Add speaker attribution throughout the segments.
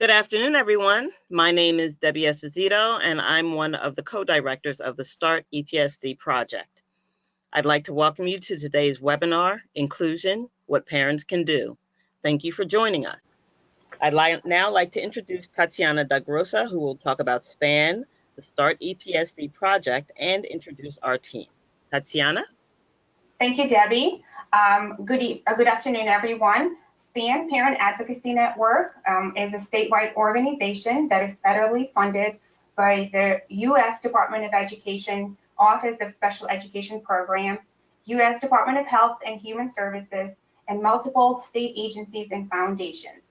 Speaker 1: Good afternoon, everyone. My name is Debbie Esposito, and I'm one of the co-directors of the START EPSD project. I'd like to welcome you to today's webinar, Inclusion, What Parents Can Do. Thank you for joining us. I'd now like to introduce Tatiana Dagrosa, who will talk about SPAN, the START EPSD project, and introduce our team. Tatiana?
Speaker 2: Thank you, Debbie. Good afternoon, everyone. SPAN Parent Advocacy Network is a statewide organization that is federally funded by the U.S. Department of Education, Office of Special Education Programs, U.S. Department of Health and Human Services, and multiple state agencies and foundations.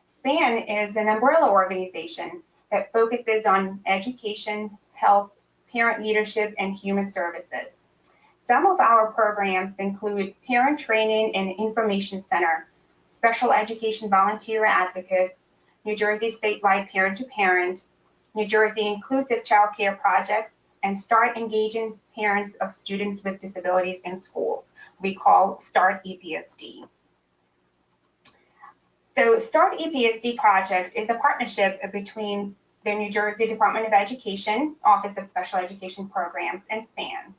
Speaker 2: SPAN is an umbrella organization that focuses on education, health, parent leadership, and human services. Some of our programs include Parent Training and Information Center, Special Education Volunteer Advocates, New Jersey Statewide Parent to Parent, New Jersey Inclusive Child Care Project, and Start Engaging Parents of Students with Disabilities in Schools. We call START EPSD. So START EPSD project is a partnership between the New Jersey Department of Education, Office of Special Education Programs, and SPAN.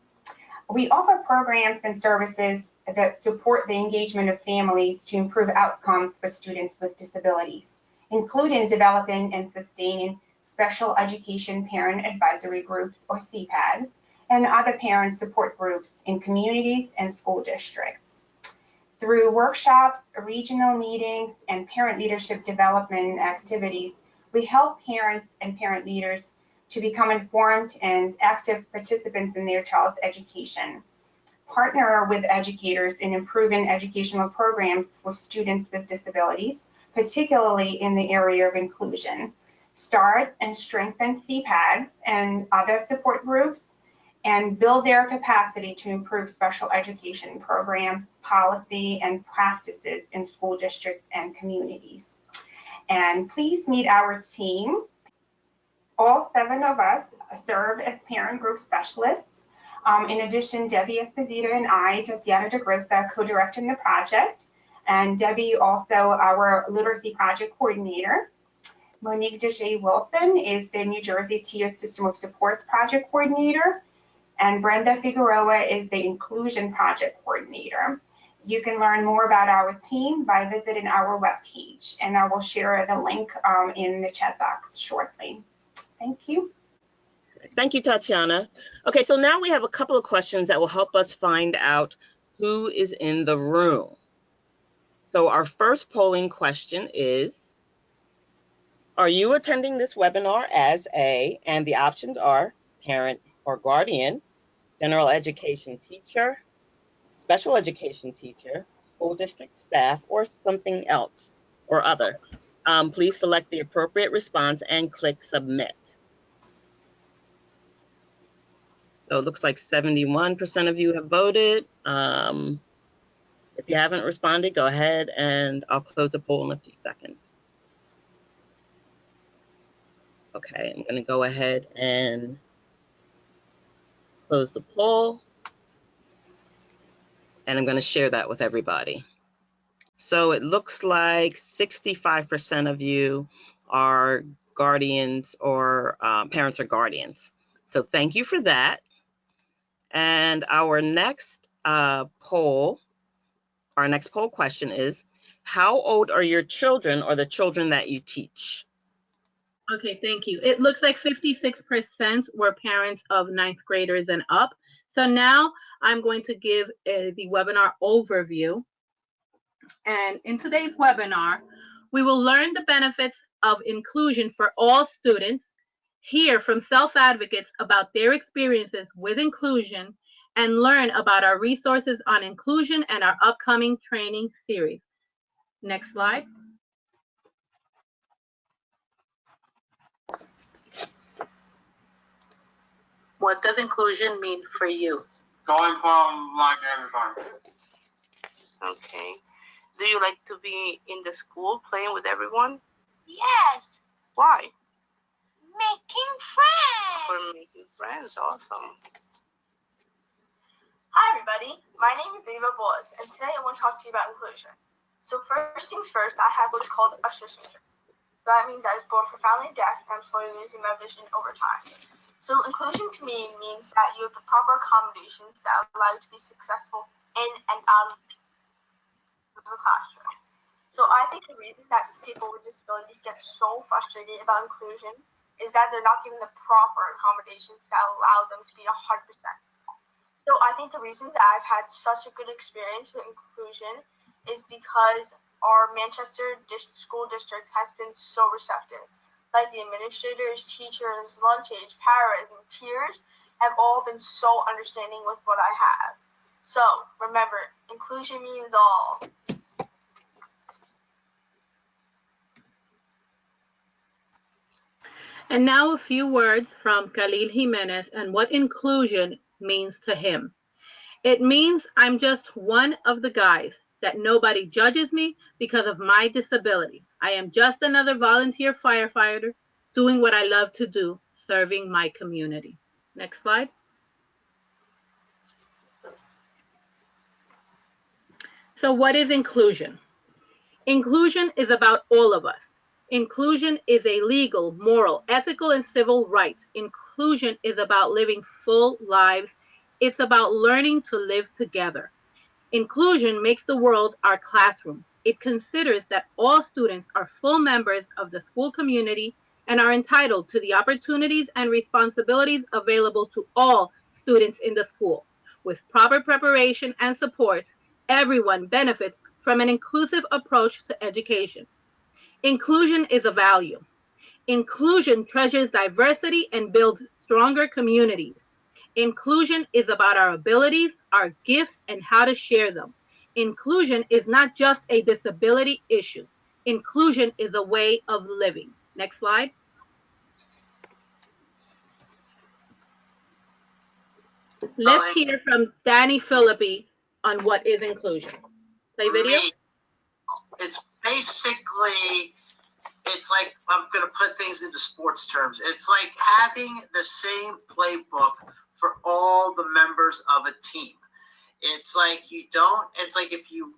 Speaker 2: We offer programs and services that support the engagement of families to improve outcomes for students with disabilities, including developing and sustaining special education parent advisory groups, or CPADs, and other parent support groups in communities and school districts. Through workshops, regional meetings, and parent leadership development activities, we help parents and parent leaders to become informed and active participants in their child's education, partner with educators in improving educational programs for students with disabilities, particularly in the area of inclusion, start and strengthen CPADs and other support groups, and build their capacity to improve special education programs, policy, and practices in school districts and communities. And please meet our team. All 7 of us serve as parent group specialists. In addition, Debbie Esposito and I, Tatiana Dagrosa, co-directing the project, and Debbie also our literacy project coordinator. Monique DeJay Wilson is the New Jersey Tiered System of Supports project coordinator, and Brenda Figueroa is the inclusion project coordinator. You can learn more about our team by visiting our webpage, and I will share the link in the chat box shortly. Thank you.
Speaker 1: Thank you, Tatiana. Okay, so now we have a couple of questions that will help us find out who is in the room. So our first polling question is, are you attending this webinar as and the options are parent or guardian, general education teacher, special education teacher, school district staff, or something else or other. Please select the appropriate response and click submit. So it looks like 71% of you have voted. If you haven't responded, go ahead and I'll close the poll in a few seconds. Okay, I'm going to go ahead and close the poll. And I'm going to share that with everybody. So it looks like 65% of you are guardians or parents or guardians. So thank you for that. And our next poll question is, how old are your children or the children that you teach?
Speaker 3: Okay, thank you. It looks like 56% were parents of 9th graders and up. So now I'm going to give the webinar overview. And in today's webinar, we will learn the benefits of inclusion for all students, hear from self-advocates about their experiences with inclusion, and learn about our resources on inclusion and our upcoming training series. Next slide. What does inclusion mean for you?
Speaker 4: Going from like everybody.
Speaker 5: Okay. Do you like to be in the school playing with everyone?
Speaker 6: Yes.
Speaker 5: Why?
Speaker 6: Making friends.
Speaker 5: For making friends. Awesome.
Speaker 6: Hi, everybody. My name is Ava Boas, and today I want to talk to you about inclusion. So first things first, I have what is called a system. So that means I was born profoundly deaf and I'm slowly losing my vision over time. So inclusion to me means that you have the proper accommodations that allow you to be successful in and out of the classroom. So I think the reason that people with disabilities get so frustrated about inclusion is that they're not given the proper accommodations that allow them to be 100%. So I think the reason that I've had such a good experience with inclusion is because our Manchester school district has been so receptive. Like the administrators, teachers, lunch aides, paras, and peers have all been so understanding with what I have. So remember, inclusion means all.
Speaker 3: And now a few words from Khalil Jimenez and what inclusion means to him. It means I'm just one of the guys, that nobody judges me because of my disability. I am just another volunteer firefighter doing what I love to do, serving my community. Next slide. So what is inclusion? Inclusion is about all of us. Inclusion is a legal, moral, ethical, and civil right. Inclusion is about living full lives. It's about learning to live together. Inclusion makes the world our classroom. It considers that all students are full members of the school community and are entitled to the opportunities and responsibilities available to all students in the school. With proper preparation and support, everyone benefits from an inclusive approach to education. Inclusion is a value. Inclusion treasures diversity and builds stronger communities. Inclusion is about our abilities, our gifts, and how to share them. Inclusion is not just a disability issue. Inclusion is a way of living. Next slide. Let's hear from Danny Philippi on what is inclusion. Play video.
Speaker 7: It's basically, it's like, I'm going to put things into sports terms. It's like having the same playbook for all the members of a team. It's like you don't, it's like if you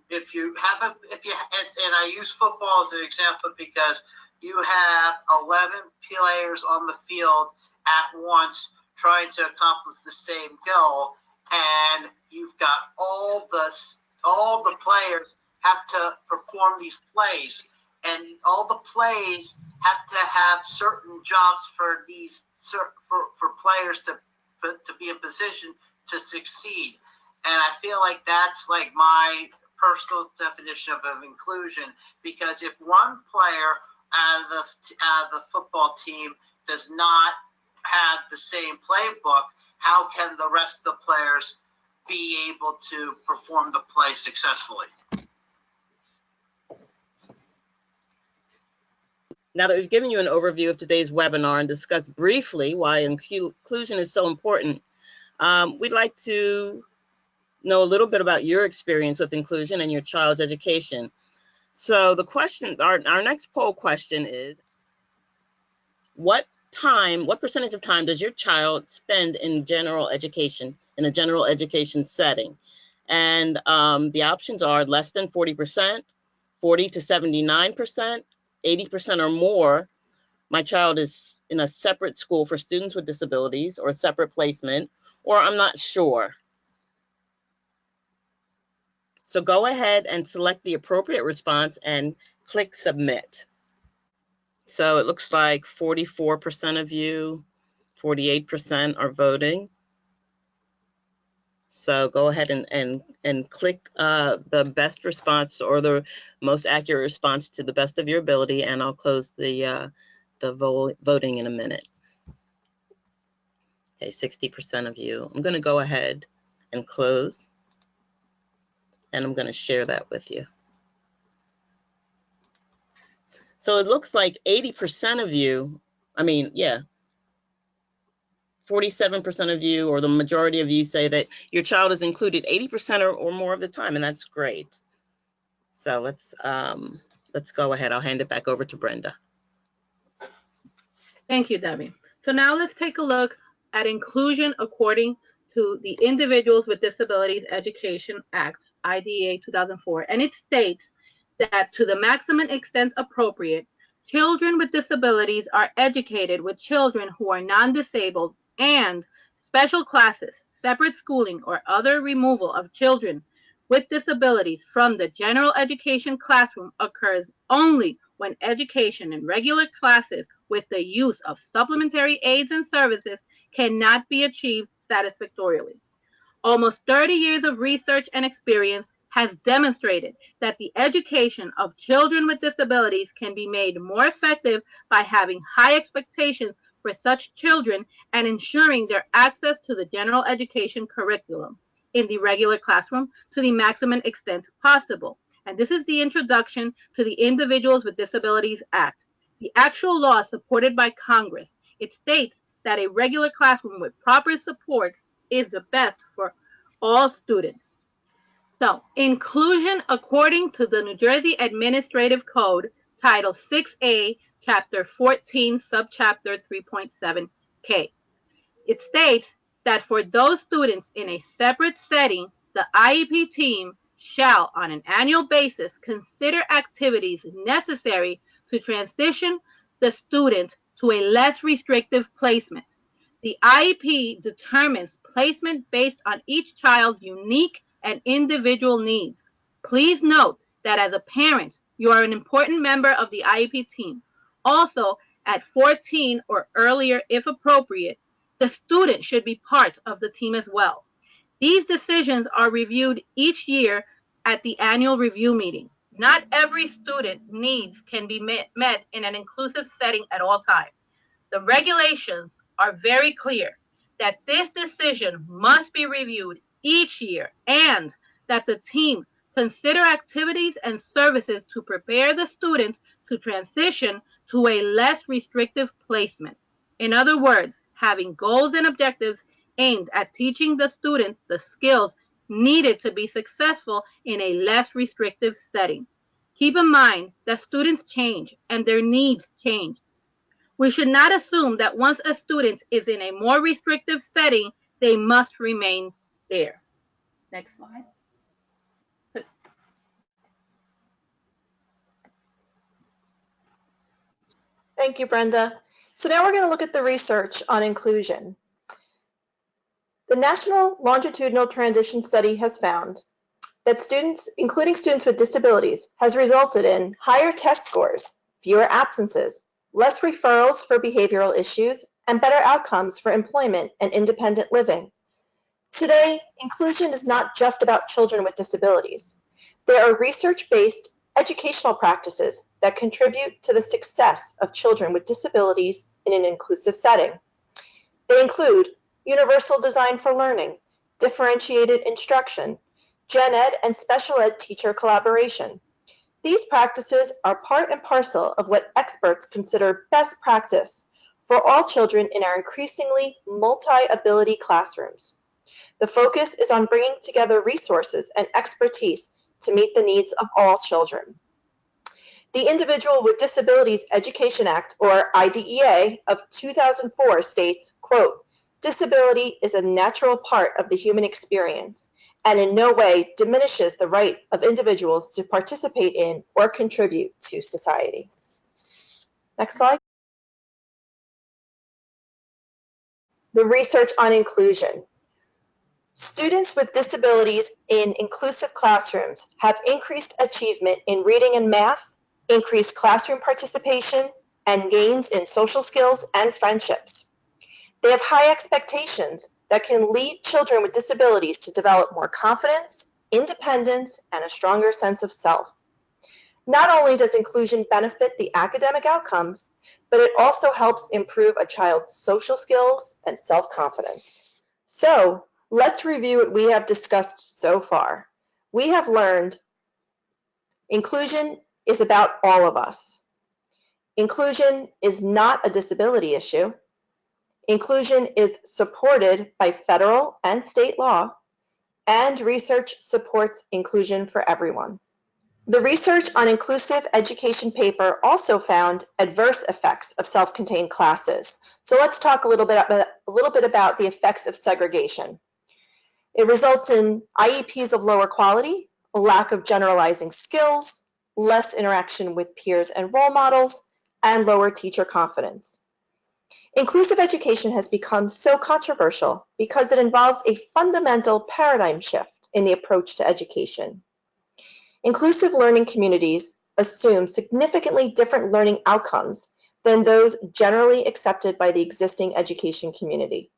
Speaker 7: have and I use football as an example because you have 11 players on the field at once trying to accomplish the same goal, and you've got all the players have to perform these plays, and all the plays have to have certain jobs for these for players to be in position to succeed. And I feel like that's like my personal definition of inclusion, because if one player out of the football team does not have the same playbook, how can the rest of the players be able to perform the play successfully?
Speaker 1: Now that we've given you an overview of today's webinar and discussed briefly why inclusion is so important, we'd like to know a little bit about your experience with inclusion and your child's education. So the question, our next poll question is, what percentage of time does your child spend in general education, in a general education setting? And the options are less than 40%, 40 to 79%, 80% or more. My child is in a separate school for students with disabilities or a separate placement, or I'm not sure. So go ahead and select the appropriate response and click submit. So it looks like 44% of you, 48% are voting. So go ahead and click the best response or the most accurate response to the best of your ability, and I'll close the voting in a minute. Okay, 60% of you. I'm going to go ahead and close, and I'm going to share that with you. So it looks like 80% of you, 47% of you, or the majority of you, say that your child is included 80% or more of the time, and that's great. So let's go ahead. I'll hand it back over to Brenda.
Speaker 3: Thank you, Debbie. So now let's take a look at inclusion according to the Individuals with Disabilities Education Act, IDEA 2004, and it states that to the maximum extent appropriate, children with disabilities are educated with children who are non-disabled, and special classes, separate schooling, or other removal of children with disabilities from the general education classroom occurs only when education in regular classes with the use of supplementary aids and services cannot be achieved satisfactorily. Almost 30 years of research and experience has demonstrated that the education of children with disabilities can be made more effective by having high expectations for such children and ensuring their access to the general education curriculum in the regular classroom to the maximum extent possible. And this is the introduction to the Individuals with Disabilities Act, the actual law supported by Congress. It states that a regular classroom with proper supports is the best for all students. So, inclusion according to the New Jersey Administrative Code, Title 6A, Chapter 14, Subchapter 3.7K. It states that for those students in a separate setting, the IEP team shall, on an annual basis, consider activities necessary to transition the student to a less restrictive placement. The IEP determines placement based on each child's unique and individual needs. Please note that as a parent, you are an important member of the IEP team. Also, at 14 or earlier, if appropriate, the student should be part of the team as well. These decisions are reviewed each year at the annual review meeting. Not every student needs can be met in an inclusive setting at all times. The regulations are very clear that this decision must be reviewed each year and that the team consider activities and services to prepare the student to transition to a less restrictive placement. In other words, having goals and objectives aimed at teaching the student the skills needed to be successful in a less restrictive setting. Keep in mind that students change and their needs change. We should not assume that once a student is in a more restrictive setting, they must remain there. Next slide.
Speaker 8: Thank you, Brenda. So now we're going to look at the research on inclusion. The National Longitudinal Transition Study has found that students, including students with disabilities, has resulted in higher test scores, fewer absences, less referrals for behavioral issues, and better outcomes for employment and independent living. Today, inclusion is not just about children with disabilities. There are research-based educational practices that contribute to the success of children with disabilities in an inclusive setting. They include universal design for learning, differentiated instruction, gen ed and special ed teacher collaboration. These practices are part and parcel of what experts consider best practice for all children in our increasingly multi-ability classrooms. The focus is on bringing together resources and expertise to meet the needs of all children. The Individual with Disabilities Education Act, or IDEA, of 2004 states, quote, "Disability is a natural part of the human experience and in no way diminishes the right of individuals to participate in or contribute to society." Next slide. The research on inclusion. Students with disabilities in inclusive classrooms have increased achievement in reading and math, increased classroom participation, and gains in social skills and friendships. They have high expectations that can lead children with disabilities to develop more confidence, independence, and a stronger sense of self. Not only does inclusion benefit the academic outcomes, but it also helps improve a child's social skills and self-confidence. So, let's review what we have discussed so far. We have learned inclusion is about all of us. Inclusion is not a disability issue. Inclusion is supported by federal and state law, and research supports inclusion for everyone. The research on inclusive education paper also found adverse effects of self-contained classes. So let's talk a little bit about the effects of segregation. It results in IEPs of lower quality, a lack of generalizing skills, less interaction with peers and role models, and lower teacher confidence. Inclusive education has become so controversial because it involves a fundamental paradigm shift in the approach to education. Inclusive learning communities assume significantly different learning outcomes than those generally accepted by the existing education community.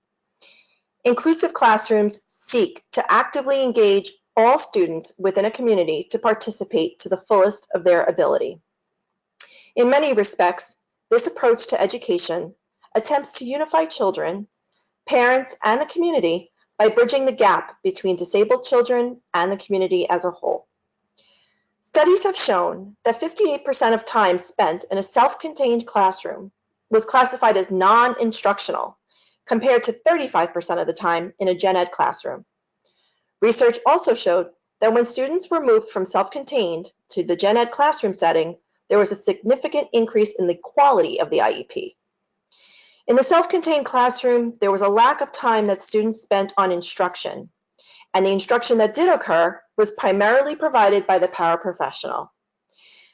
Speaker 8: Inclusive classrooms seek to actively engage all students within a community to participate to the fullest of their ability. In many respects, this approach to education attempts to unify children, parents, and the community by bridging the gap between disabled children and the community as a whole. Studies have shown that 58% of time spent in a self-contained classroom was classified as non-instructional, compared to 35% of the time in a gen ed classroom. Research also showed that when students were moved from self-contained to the gen ed classroom setting, there was a significant increase in the quality of the IEP. In the self-contained classroom, there was a lack of time that students spent on instruction, and the instruction that did occur was primarily provided by the paraprofessional.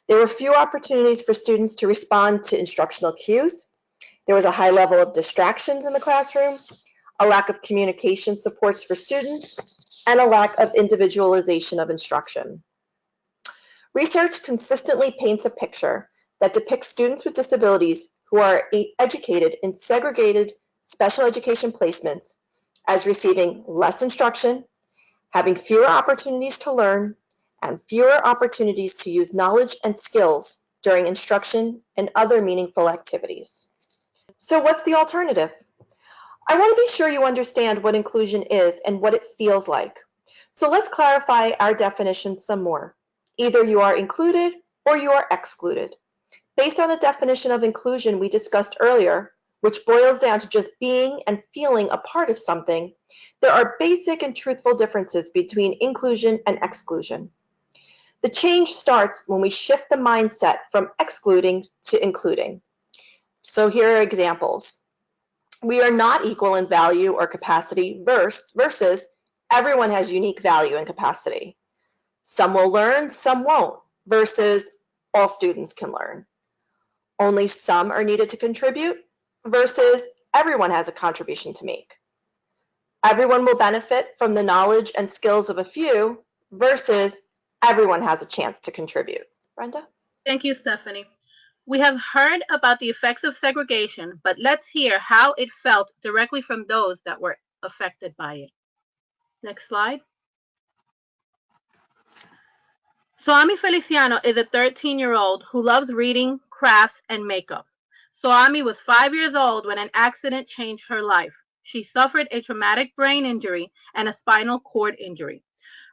Speaker 8: There were few opportunities for students to respond to instructional cues. There was a high level of distractions in the classroom, a lack of communication supports for students, and a lack of individualization of instruction. Research consistently paints a picture that depicts students with disabilities who are educated in segregated special education placements as receiving less instruction, having fewer opportunities to learn, and fewer opportunities to use knowledge and skills during instruction and other meaningful activities. So what's the alternative? I want to be sure you understand what inclusion is and what it feels like. So let's clarify our definition some more. Either you are included or you are excluded. Based on the definition of inclusion we discussed earlier, which boils down to just being and feeling a part of something, there are basic and truthful differences between inclusion and exclusion. The change starts when we shift the mindset from excluding to including. So here are examples. We are not equal in value or capacity versus everyone has unique value and capacity. Some will learn, some won't, versus all students can learn. Only some are needed to contribute versus everyone has a contribution to make. Everyone will benefit from the knowledge and skills of a few versus everyone has a chance to contribute. Brenda?
Speaker 3: Thank you, Stephanie. We have heard about the effects of segregation, but let's hear how it felt directly from those that were affected by it. Next slide. Soami Feliciano is a 13-year-old who loves reading, crafts, and makeup. Soami was 5 years old when an accident changed her life. She suffered a traumatic brain injury and a spinal cord injury.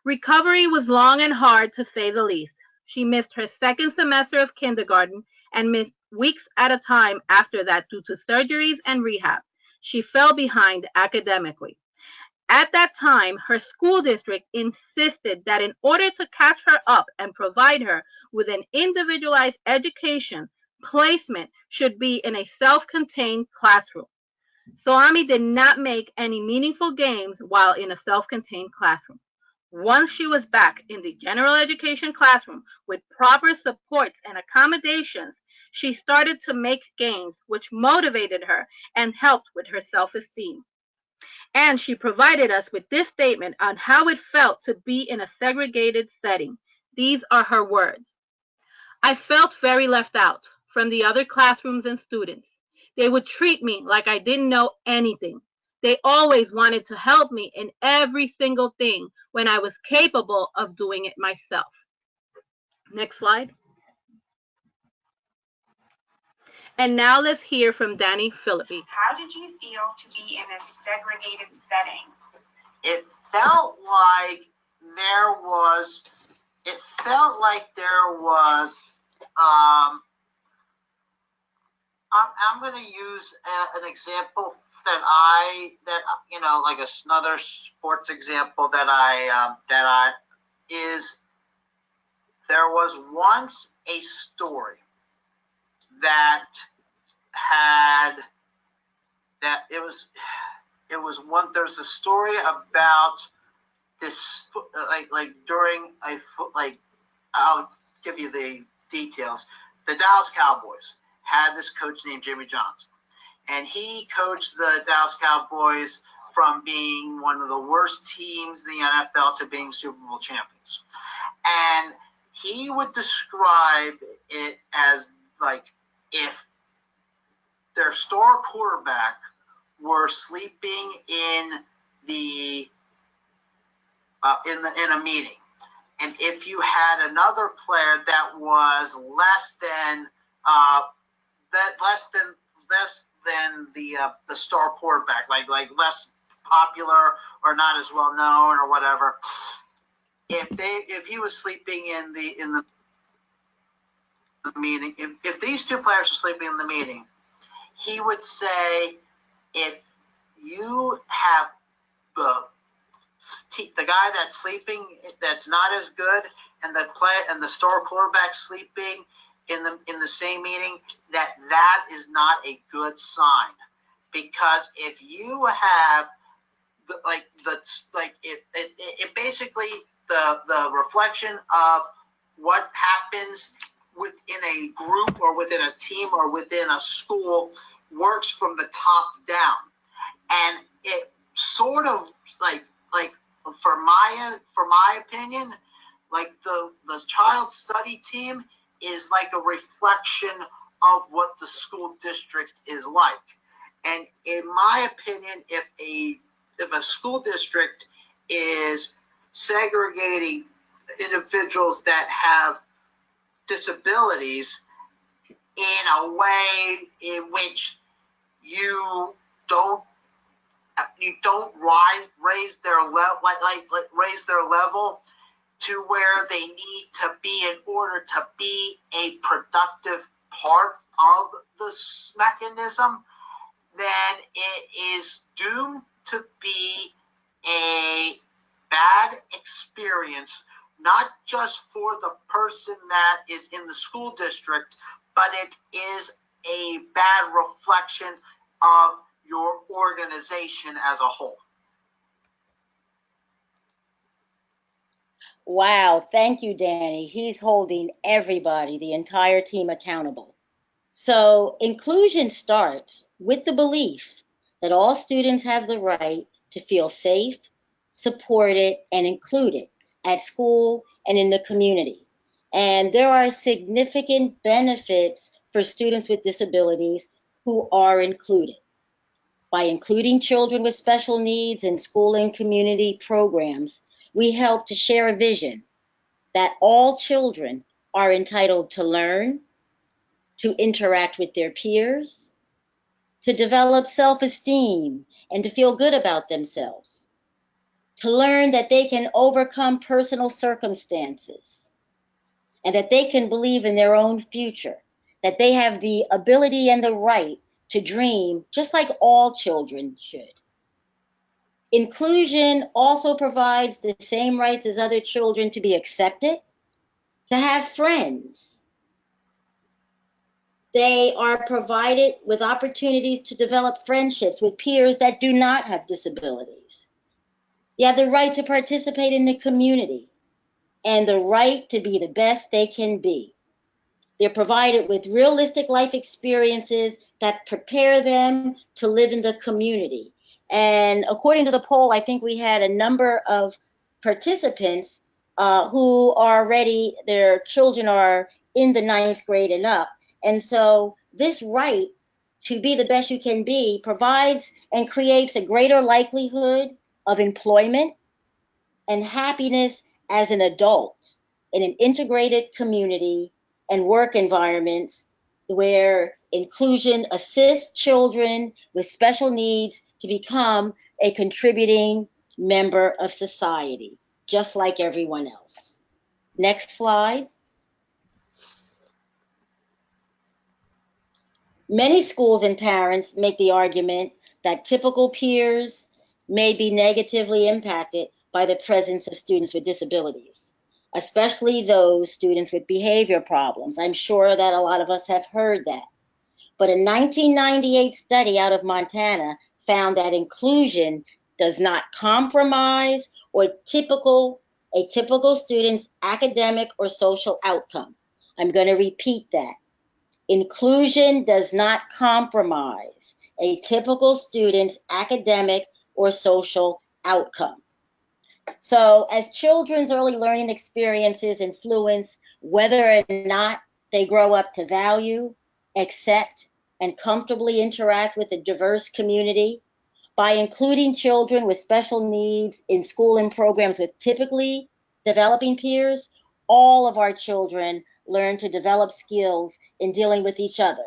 Speaker 3: Recovery was long and hard, to say the least. She missed her second semester of kindergarten and missed weeks at a time after that due to surgeries and rehab. She fell behind academically. At that time, her school district insisted that in order to catch her up and provide her with an individualized education, placement should be in a self-contained classroom. Soami did not make any meaningful gains while in a self-contained classroom. Once she was back in the general education classroom with proper supports and accommodations, she started to make gains, which motivated her and helped with her self-esteem. And she provided us with this statement on how it felt to be in a segregated setting. These are her words. I felt very left out from the other classrooms and students. They would treat me like I didn't know anything. They always wanted to help me in every single thing when I was capable of doing it myself. Next slide. And now let's hear from Danny Philippi.
Speaker 2: How did you feel to be in a segregated setting?
Speaker 7: It felt like there was, I'm going to use an example that like another sports example there was once a story there's a story about this, I'll give you the details. The Dallas Cowboys. had this coach named Jimmy Johnson. And he coached the Dallas Cowboys from being one of the worst teams in the NFL to being Super Bowl champions. And he would describe it as like if their star quarterback were sleeping in a meeting, and if you had another player that was less than the star quarterback, like less popular or not as well known or whatever, if he was sleeping in the meeting, if these two players were sleeping in the meeting, he would say, if you have the guy that's sleeping that's not as good, and the star quarterback sleeping in the same meeting, that is not a good sign, because if you have it basically the reflection of what happens within a group or within a team or within a school works from the top down. And it sort of like for my opinion, like the child study team is like a reflection of what the school district is like. And in my opinion, if a school district is segregating individuals that have disabilities in a way in which you don't raise their level, raise their level to where they need to be in order to be a productive part of this mechanism, then it is doomed to be a bad experience, not just for the person that is in the school district, but it is a bad reflection of your organization as a whole.
Speaker 9: Wow, thank you, Danny. He's holding everybody, the entire team, accountable. So inclusion starts with the belief that all students have the right to feel safe, supported, and included at school and in the community. And there are significant benefits for students with disabilities who are included. By including children with special needs in school and community programs, we help to share a vision that all children are entitled to learn, to interact with their peers, to develop self-esteem, and to feel good about themselves, to learn that they can overcome personal circumstances, and that they can believe in their own future, that they have the ability and the right to dream just like all children should. Inclusion also provides the same rights as other children to be accepted, to have friends. They are provided with opportunities to develop friendships with peers that do not have disabilities. They have the right to participate in the community and the right to be the best they can be. They're provided with realistic life experiences that prepare them to live in the community. And according to the poll, I think we had a number of participants who are already, their children are in the 9th grade and up. And so this right to be the best you can be provides and creates a greater likelihood of employment and happiness as an adult in an integrated community and work environments where inclusion assists children with special needs to become a contributing member of society, just like everyone else. Next slide. Many schools and parents make the argument that typical peers may be negatively impacted by the presence of students with disabilities, especially those students with behavior problems. I'm sure that a lot of us have heard that. But a 1998 study out of Montana found that inclusion does not compromise a typical student's academic or social outcome. I'm going to repeat that. Inclusion does not compromise a typical student's academic or social outcome. So as children's early learning experiences influence whether or not they grow up to value, accept, and comfortably interact with a diverse community, by including children with special needs in school and programs with typically developing peers, all of our children learn to develop skills in dealing with each other.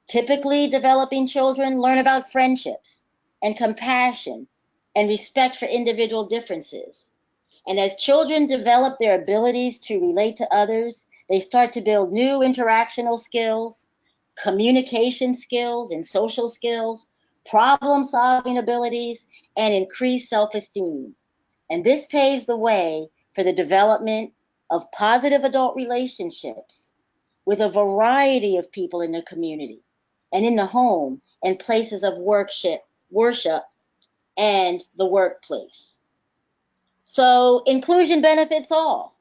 Speaker 9: Typically developing children learn about friendships and compassion and respect for individual differences. And as children develop their abilities to relate to others, they start to build new interactional skills, communication skills and social skills, problem-solving abilities, and increased self-esteem. And this paves the way for the development of positive adult relationships with a variety of people in the community and in the home and places of worship and the workplace. So inclusion benefits all.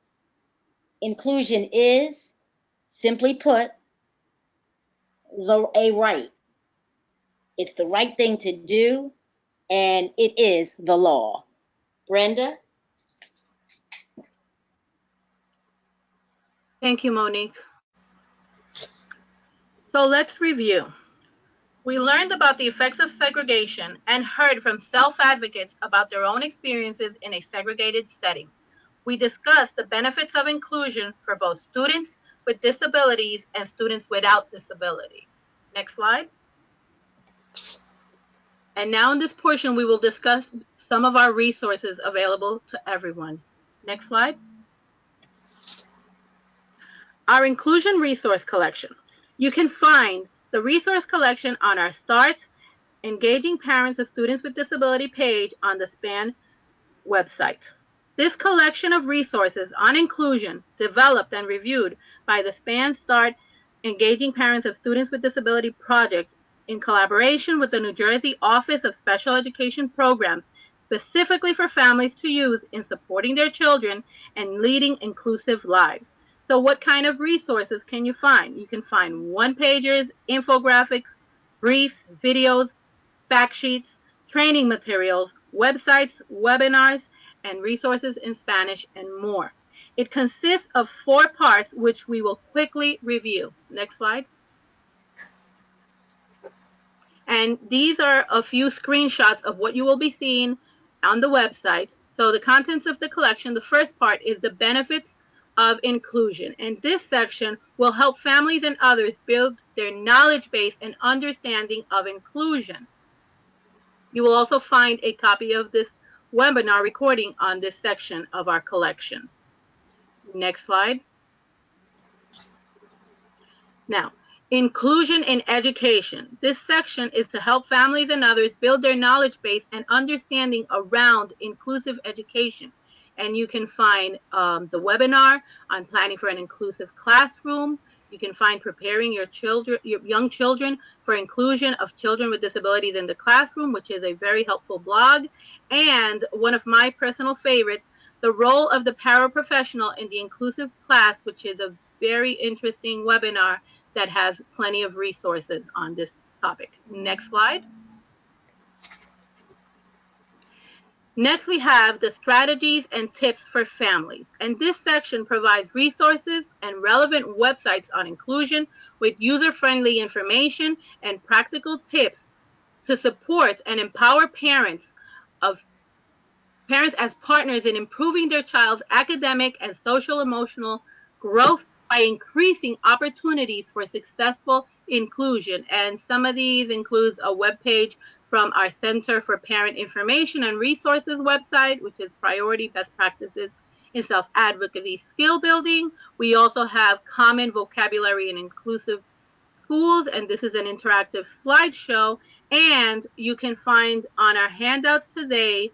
Speaker 9: Inclusion is, simply put, a right. It's the right thing to do, and it is the law. Brenda?
Speaker 3: Thank you, Monique. So let's review. We learned about the effects of segregation and heard from self-advocates about their own experiences in a segregated setting. We discussed the benefits of inclusion for both students with disabilities and students without disabilities. Next slide. And now in this portion, we will discuss some of our resources available to everyone. Next slide. Our inclusion resource collection. You can find the resource collection on our Start Engaging Parents of Students with Disability page on the SPAN website. This collection of resources on inclusion, developed and reviewed by the SPAN Start Engaging Parents of Students with Disability project in collaboration with the New Jersey Office of Special Education Programs, specifically for families to use in supporting their children and leading inclusive lives. So what kind of resources can you find? You can find one-pagers, infographics, briefs, videos, fact sheets, training materials, websites, webinars, and resources in Spanish, and more. It consists of 4 parts, which we will quickly review. Next slide. And these are a few screenshots of what you will be seeing on the website. So the contents of the collection, the first part is the benefits of inclusion. And this section will help families and others build their knowledge base and understanding of inclusion. You will also find a copy of this webinar recording on this section of our collection. Next slide. Now, inclusion in education. This section is to help families and others build their knowledge base and understanding around inclusive education. And you can find the webinar on planning for an inclusive classroom. You can find preparing your young children for inclusion of children with disabilities in the classroom, which is a very helpful blog. And one of my personal favorites, the role of the paraprofessional in the inclusive class, which is a very interesting webinar that has plenty of resources on this topic. Next slide. Next, we have the strategies and tips for families. And this section provides resources and relevant websites on inclusion with user-friendly information and practical tips to support and empower parents as partners in improving their child's academic and social emotional growth by increasing opportunities for successful inclusion. And some of these includes a webpage from our Center for Parent Information and Resources website, which is Priority Best Practices in Self-Advocacy Skill Building. We also have Common Vocabulary in Inclusive Schools, and this is an interactive slideshow. And you can find on our handouts today,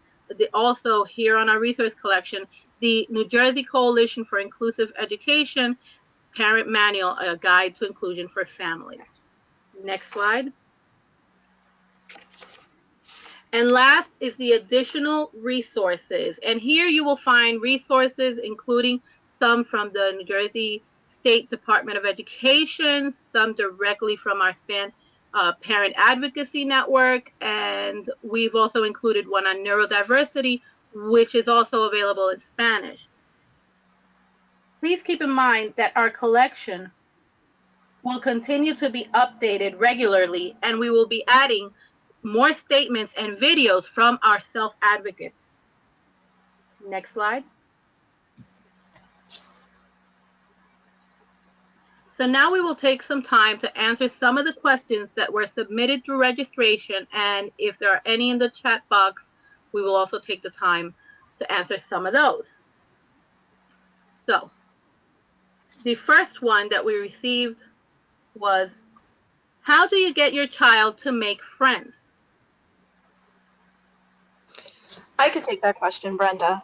Speaker 3: also here on our resource collection, the New Jersey Coalition for Inclusive Education Parent Manual, a guide to inclusion for families. Next slide. And last is the additional resources. And here you will find resources, including some from the New Jersey State Department of Education, some directly from our SPAN Parent Advocacy Network, and we've also included one on neurodiversity, which is also available in Spanish. Please keep in mind that our collection will continue to be updated regularly, and we will be adding more statements and videos from our self-advocates. Next slide. So now we will take some time to answer some of the questions that were submitted through registration, and if there are any in the chat box, we will also take the time to answer some of those. So the first one that we received was, how do you get your child to make friends?
Speaker 8: I could take that question, Brenda.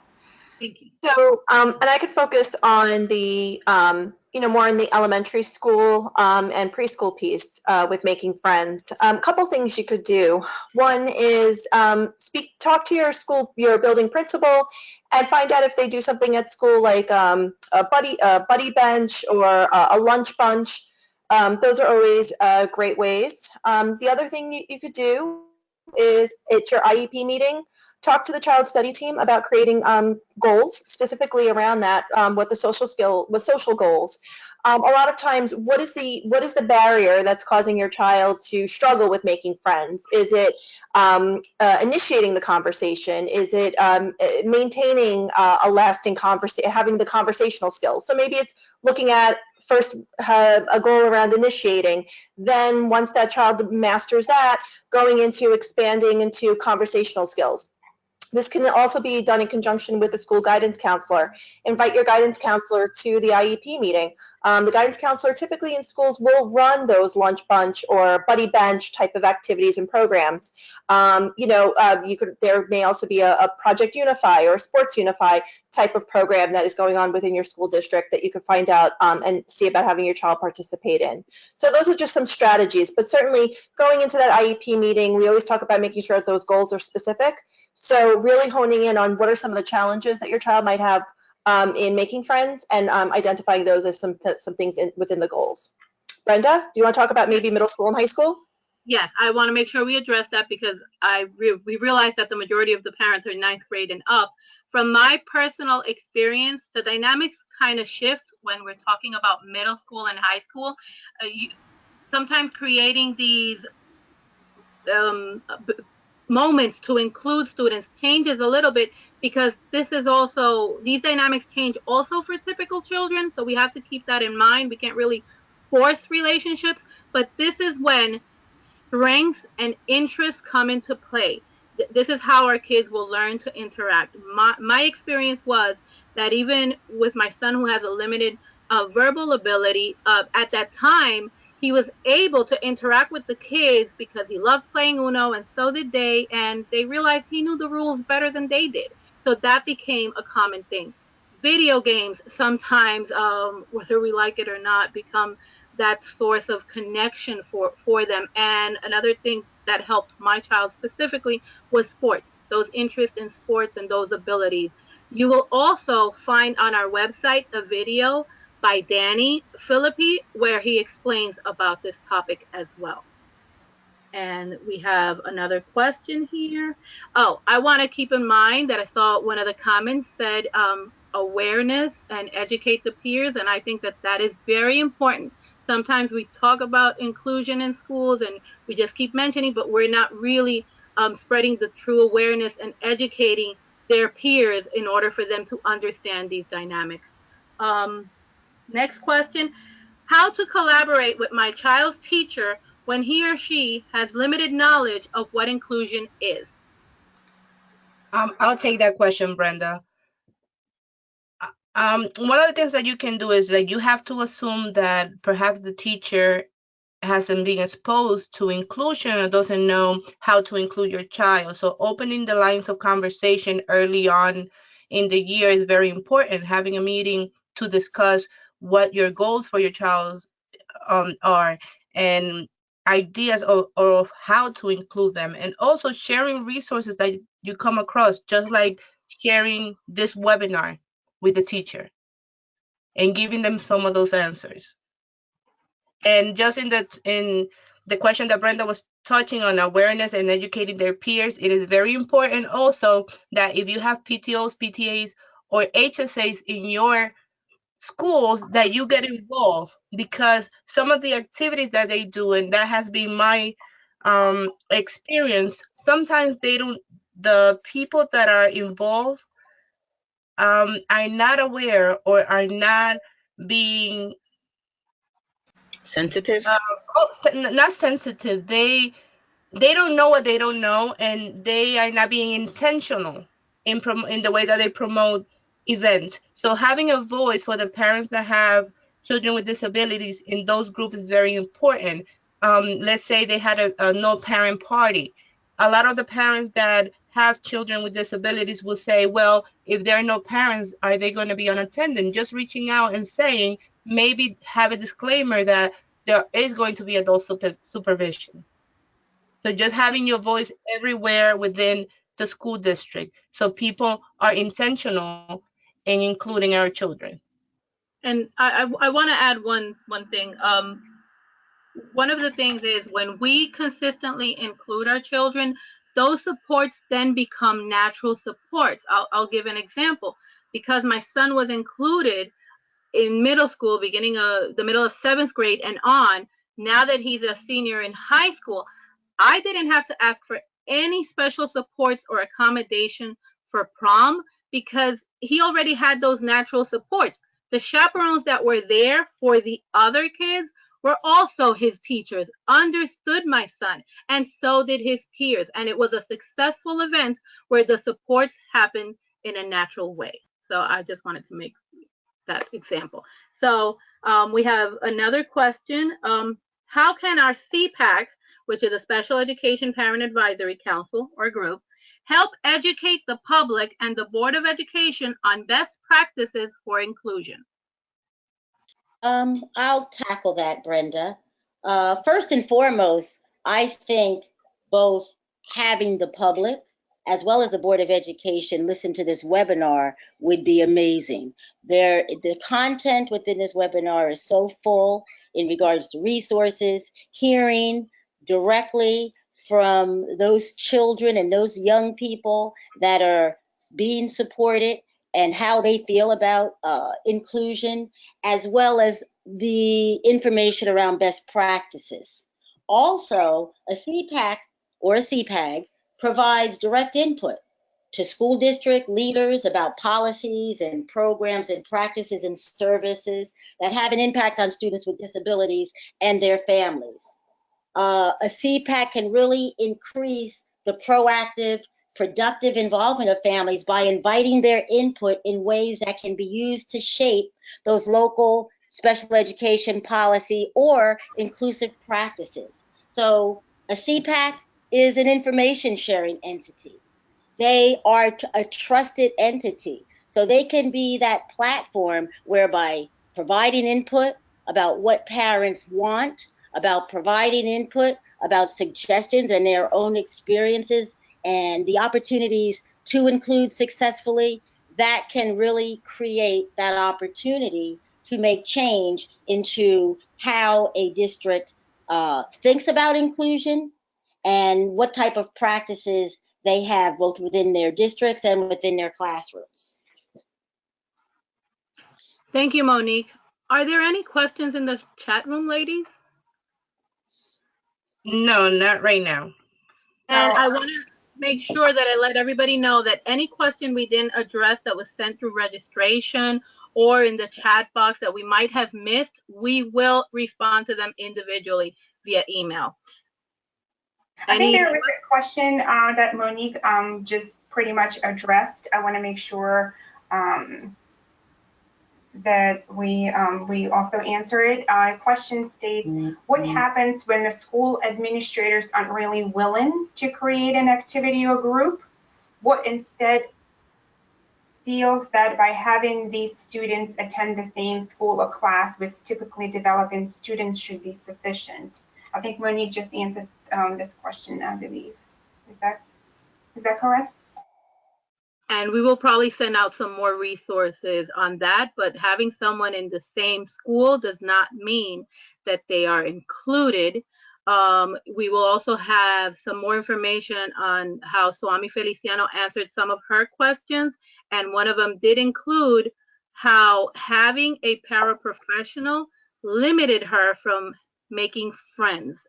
Speaker 3: Thank you.
Speaker 8: So, and I could focus on the, more in the elementary school and preschool piece with making friends. A couple things you could do. One is talk to your building principal, and find out if they do something at school like a buddy bench or a lunch bunch. Those are always great ways. The other thing you could do is at your IEP meeting, talk to the child study team about creating goals specifically around that with social goals. A lot of times, what is the barrier that's causing your child to struggle with making friends? Is it initiating the conversation? Is it maintaining a lasting conversation, having the conversational skills? So maybe it's looking at first a goal around initiating, then once that child masters that, going into expanding into conversational skills. This can also be done in conjunction with the school guidance counselor. Invite your guidance counselor to the IEP meeting. The guidance counselor typically in schools will run those lunch bunch or buddy bench type of activities and programs. There may also be a Project Unify or a Sports Unify type of program that is going on within your school district that you can find out and see about having your child participate in. So those are just some strategies, but certainly going into that IEP meeting, we always talk about making sure that those goals are specific. So really honing in on what are some of the challenges that your child might have in making friends, and identifying those as some things within the goals. Brenda, do you want to talk about maybe middle school and high school?
Speaker 3: Yes, I want to make sure we address that because we realize that the majority of the parents are 9th grade and up. From my personal experience, the dynamics kind of shift when we're talking about middle school and high school. Sometimes creating these moments to include students changes a little bit, because these dynamics change also for typical children. So we have to keep that in mind. We can't really force relationships, but this is when strengths and interests come into play. This is how our kids will learn to interact. My experience was that even with my son, who has a limited verbal ability, at that time, he was able to interact with the kids because he loved playing Uno, and so did they, and they realized he knew the rules better than they did. So that became a common thing. Video games sometimes, whether we like it or not, become that source of connection for them. And another thing that helped my child specifically was sports, those interests in sports and those abilities. You will also find on our website a video by Danny Philippi where he explains about this topic as well. And we have another question here. Oh, I want to keep in mind that I saw one of the comments said awareness and educate the peers, and I think that is very important. Sometimes we talk about inclusion in schools and we just keep mentioning, but we're not really spreading the true awareness and educating their peers in order for them to understand these dynamics. Next question, how to collaborate with my child's teacher when he or she has limited knowledge of what inclusion is?
Speaker 5: I'll take that question, Brenda. One of the things that you can do is that you have to assume that perhaps the teacher hasn't been exposed to inclusion or doesn't know how to include your child. So opening the lines of conversation early on in the year is very important. Having a meeting to discuss what your goals for your child are, and ideas of how to include them, and also sharing resources that you come across, just like sharing this webinar with the teacher. and giving them some of those answers. And just in the question that Brenda was touching on, awareness and educating their peers, it is very important also that if you have PTOs, PTAs, or HSAs in your schools, that you get involved, because some of the activities that they do, and that has been my experience, sometimes the people that are involved are not aware or are not being
Speaker 1: Sensitive?
Speaker 5: not sensitive. They don't know what they don't know, and they are not being intentional in the way that they promote events. So having a voice for the parents that have children with disabilities in those groups is very important. Let's say they had a no parent party. A lot of the parents that have children with disabilities will say, well, if there are no parents, are they going to be unattended? Just reaching out and saying, maybe have a disclaimer that there is going to be adult supervision. So just having your voice everywhere within the school district, so people are intentional in including our children.
Speaker 3: And I want to add one thing. One of the things is when we consistently include our children, those supports then become natural supports. I'll give an example. Because my son was included in middle school, beginning of the middle of 7th grade and on, now that he's a senior in high school, I didn't have to ask for any special supports or accommodation for prom because he already had those natural supports. The chaperones that were there for the other kids were also his teachers, understood my son, and so did his peers. And it was a successful event where the supports happened in a natural way. So I just wanted to make that example. So we have another question. How can our CPAC, which is a Special Education Parent Advisory Council or group, help educate the public and the Board of Education on best practices for inclusion?
Speaker 9: I'll tackle that, Brenda. First and foremost, I think both having the public as well as the Board of Education listen to this webinar would be amazing. The content within this webinar is so full in regards to resources, hearing directly from those children and those young people that are being supported and how they feel about inclusion, as well as the information around best practices. Also, a CPAC or a CPAG provides direct input to school district leaders about policies and programs and practices and services that have an impact on students with disabilities and their families. A CPAC can really increase the proactive, productive involvement of families by inviting their input in ways that can be used to shape those local special education policy or inclusive practices. So a CPAC is an information sharing entity. They are a trusted entity. So they can be that platform whereby providing input about what parents want, about providing input about suggestions and their own experiences and the opportunities to include successfully, that can really create that opportunity to make change into how a district thinks about inclusion and what type of practices they have both within their districts and within their classrooms.
Speaker 3: Thank you, Monique. Are there any questions in the chat room, ladies?
Speaker 5: No, not right now.
Speaker 3: And I want to make sure that I let everybody know that any question we didn't address that was sent through registration or in the chat box that we might have missed, we will respond to them individually via email.
Speaker 2: I think there was a question that Monique just pretty much addressed. I want to make sure that we also answer it. Question states, what happens when the school administrators aren't really willing to create an activity or group? What instead feels that by having these students attend the same school or class with typically developing students should be sufficient? I think Monique just answered this question, I believe. Is that correct?
Speaker 3: And we will probably send out some more resources on that, but having someone in the same school does not mean that they are included. We will also have some more information on how Swami Feliciano answered some of her questions, and one of them did include how having a paraprofessional limited her from making friends.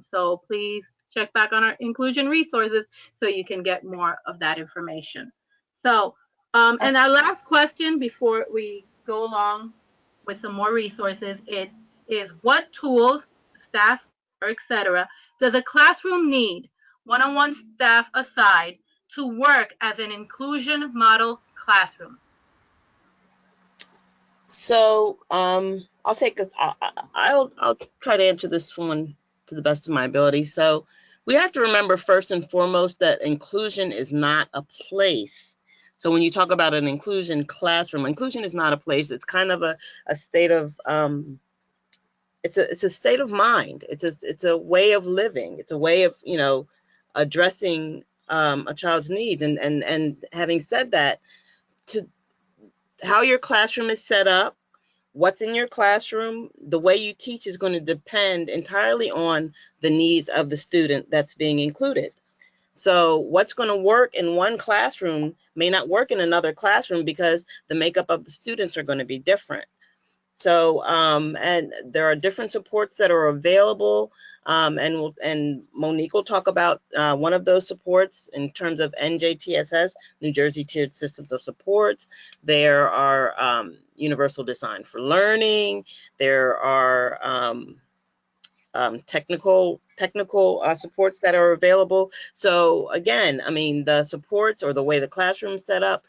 Speaker 3: So please check back on our inclusion resources so you can get more of that information. So, and our last question before we go along with some more resources, it is what tools, staff, or etc., does a classroom need, one-on-one staff aside, to work as an inclusion model classroom?
Speaker 1: So I'll take this. I'll try to answer this one to the best of my ability. So we have to remember first and foremost that inclusion is not a place. So when you talk about an inclusion classroom, inclusion is not a place. It's kind of a state of it's a state of mind. It's a way of living. It's a way of addressing a child's needs. And having said that, to how your classroom is set up, what's in your classroom, the way you teach is going to depend entirely on the needs of the student that's being included. So what's going to work in one classroom may not work in another classroom because the makeup of the students are going to be different. So, and there are different supports that are available, and Monique will talk about one of those supports in terms of NJTSS, New Jersey Tiered Systems of Supports. There are Universal Design for Learning. There are technical supports that are available. So again, I mean, the supports or the way the classroom is set up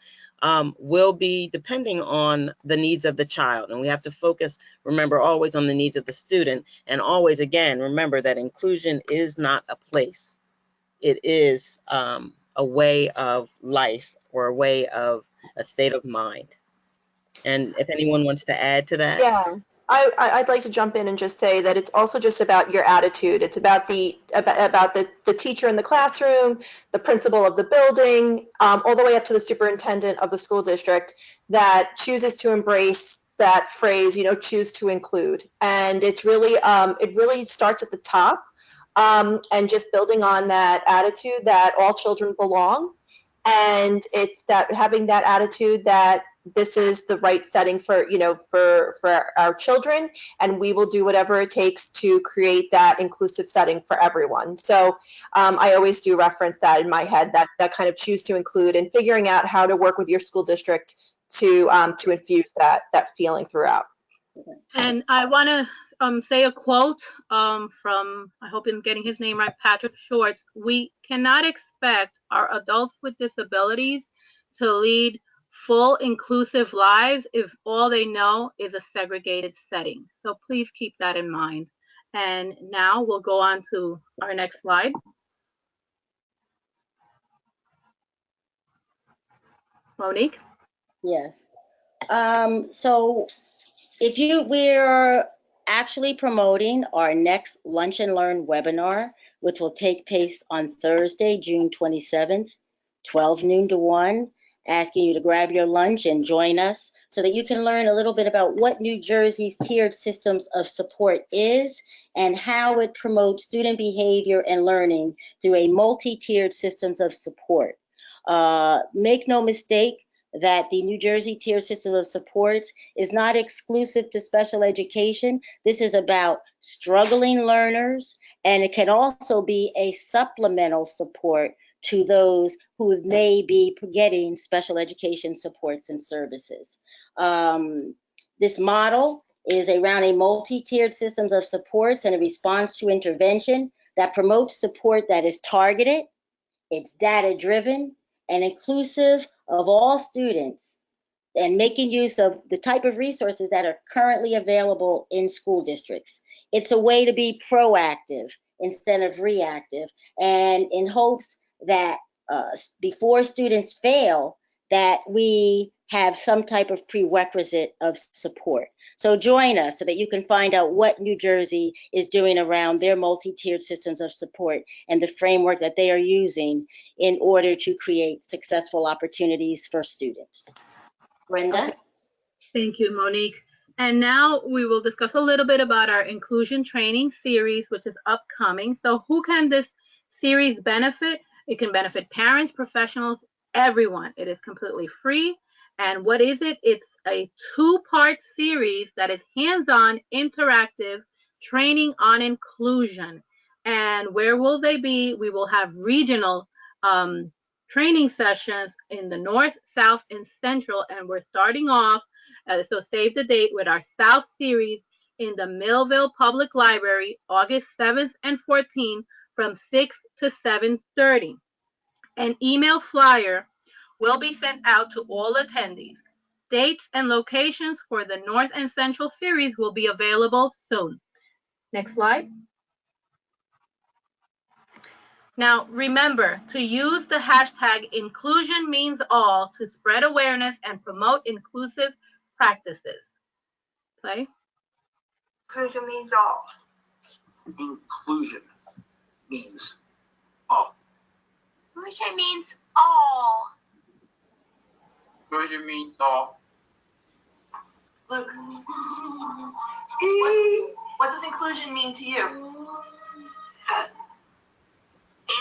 Speaker 1: will be depending on the needs of the child. And we have to focus, remember, always on the needs of the student. And always, again, remember that inclusion is not a place. It is a way of life or a way of a state of mind. And if anyone wants to add to that.
Speaker 8: Yeah, I'd like to jump in and just say that it's also just about your attitude. It's about the teacher in the classroom, the principal of the building, all the way up to the superintendent of the school district that chooses to embrace that phrase, choose to include. And it's really, it really starts at the top, and just building on that attitude that all children belong. And it's that having that attitude that this is the right setting for our children, and we will do whatever it takes to create that inclusive setting for everyone. So I always do reference that in my head, that kind of choose to include, and figuring out how to work with your school district to infuse that feeling throughout.
Speaker 3: And I want to say a quote from, I hope I'm getting his name right, Patrick Schwartz. We cannot expect our adults with disabilities to lead full inclusive lives if all they know is a segregated setting. So please keep that in mind. And now we'll go on to our next slide. Monique?
Speaker 9: Yes. So we're actually promoting our next Lunch and Learn webinar, which will take place on Thursday, June 27th, 12 noon to 1, asking you to grab your lunch and join us so that you can learn a little bit about what New Jersey's tiered systems of support is and how it promotes student behavior and learning through a multi-tiered systems of support. Make no mistake that the New Jersey Tiered System of Supports is not exclusive to special education. This is about struggling learners, and it can also be a supplemental support to those who may be getting special education supports and services. This model is around a multi-tiered systems of supports and a response to intervention that promotes support that is targeted, it's data-driven, and inclusive of all students, and making use of the type of resources that are currently available in school districts. It's a way to be proactive instead of reactive, and in hopes that before students fail, that we have some type of prerequisite of support. So join us so that you can find out what New Jersey is doing around their multi-tiered systems of support and the framework that they are using in order to create successful opportunities for students. Brenda?
Speaker 3: Okay. Thank you, Monique. And now we will discuss a little bit about our inclusion training series, which is upcoming. So who can this series benefit? It can benefit parents, professionals, everyone. It is completely free. And what is it? It's a 2-part series that is hands-on, interactive training on inclusion. And where will they be? We will have regional training sessions in the North, South, and Central. And we're starting off, so save the date, with our South series in the Millville Public Library, August 7th and 14th from 6 to 7:30. An email flyer will be sent out to all attendees. Dates and locations for the North and Central series will be available soon. Next slide. Now, remember to use the hashtag #InclusionMeansAll to spread awareness and promote inclusive practices. Play.
Speaker 6: Inclusion means all.
Speaker 7: Inclusion means all.
Speaker 6: Inclusion means all.
Speaker 4: Inclusion means all.
Speaker 6: Luke, what does inclusion mean to you?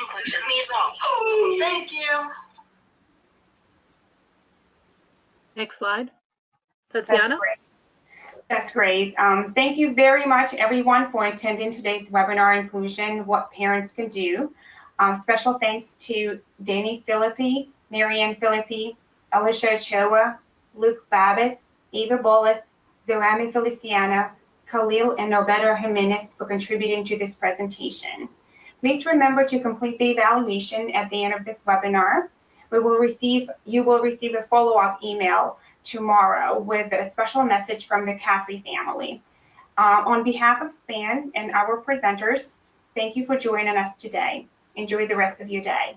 Speaker 6: Inclusion means all. Thank you.
Speaker 3: Next slide.
Speaker 2: That's
Speaker 3: Tatiana?
Speaker 2: great. That's great. Thank you very much, everyone, for attending today's webinar, Inclusion, What Parents Can Do. Special thanks to Danny Philippi, Marianne Philippi, Alicia Ochoa, Luke Babbitts, Eva Bolus, Zoami Feliciana, Khalil, and Norberto Jimenez for contributing to this presentation. Please remember to complete the evaluation at the end of this webinar. You will receive a follow-up email tomorrow with a special message from the Caffrey family. On behalf of SPAN and our presenters, thank you for joining us today. Enjoy the rest of your day.